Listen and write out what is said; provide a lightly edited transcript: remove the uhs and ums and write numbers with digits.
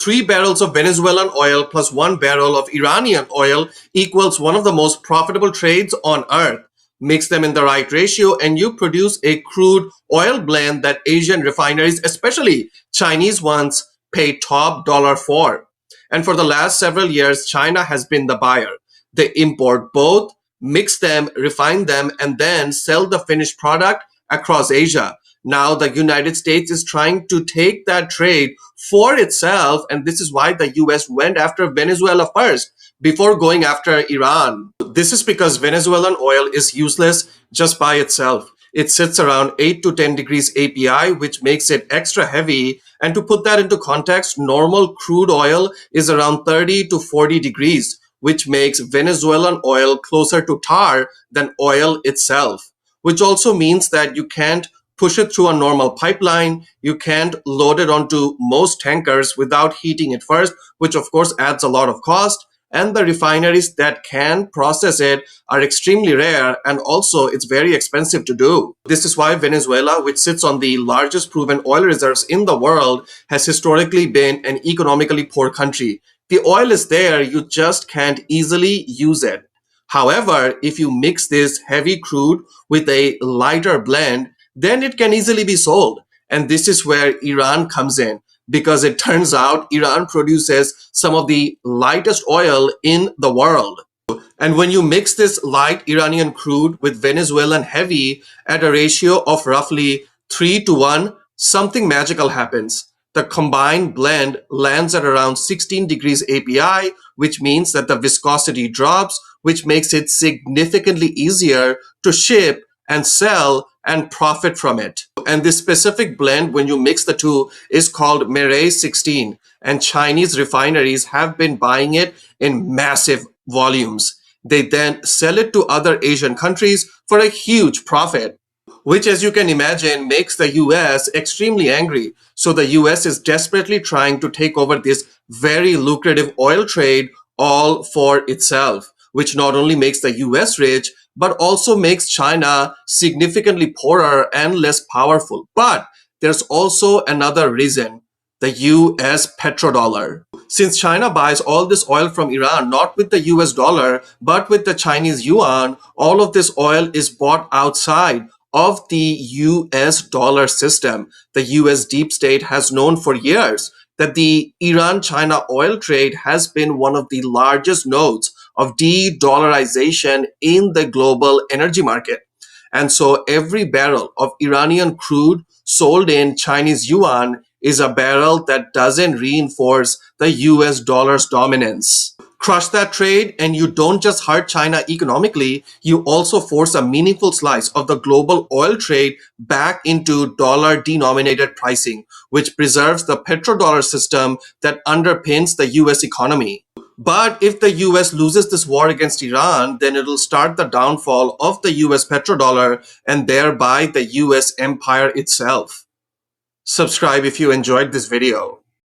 3 barrels of Venezuelan oil plus 1 barrel of Iranian oil equals one of the most profitable trades on earth. Mix them in the right ratio and you produce a crude oil blend that Asian refineries, especially Chinese ones, pay top dollar for. And for the last several years, China has been the buyer. They import both, mix them, refine them, and then sell the finished product across Asia. Now the United States is trying to take that trade for itself, and this is why the US went after Venezuela first before going after Iran. This is because Venezuelan oil is useless just by itself. It sits around 8 to 10 degrees API, which makes it extra heavy. And to put that into context, normal crude oil is around 30 to 40 degrees, which makes Venezuelan oil closer to tar than oil itself, which also means that you can't push it through a normal pipeline. You can't load it onto most tankers without heating it first, which of course adds a lot of cost. And the refineries that can process it are extremely rare, and also it's very expensive to do. This is why Venezuela, which sits on the largest proven oil reserves in the world, has historically been an economically poor country. The oil is there, you just can't easily use it. However, if you mix this heavy crude with a lighter blend, then it can easily be sold. And this is where Iran comes in, because it turns out Iran produces some of the lightest oil in the world. And when you mix this light Iranian crude with Venezuelan heavy at a ratio of roughly 3 to 1, something magical happens. The combined blend lands at around 16 degrees API, which means that the viscosity drops, which makes it significantly easier to ship and sell and profit from it. And this specific blend, when you mix the two, is called Mireille 16, and Chinese refineries have been buying it in massive volumes. They then sell it to other Asian countries for a huge profit, which, as you can imagine, makes the US extremely angry. So the US is desperately trying to take over this very lucrative oil trade all for itself, which not only makes the US rich, but also makes China significantly poorer and less powerful. But there's also another reason: the US petrodollar. Since China buys all this oil from Iran, not with the US dollar, but with the Chinese yuan, all of this oil is bought outside of the US dollar system. The US deep state has known for years that the Iran-China oil trade has been one of the largest nodes of de-dollarization in the global energy market. And so every barrel of Iranian crude sold in Chinese yuan is a barrel that doesn't reinforce the US dollar's dominance. Crush that trade and you don't just hurt China economically, you also force a meaningful slice of the global oil trade back into dollar-denominated pricing, which preserves the petrodollar system that underpins the US economy. But if the US loses this war against Iran, then it'll start the downfall of the US petrodollar and thereby the US empire itself. Subscribe if you enjoyed this video.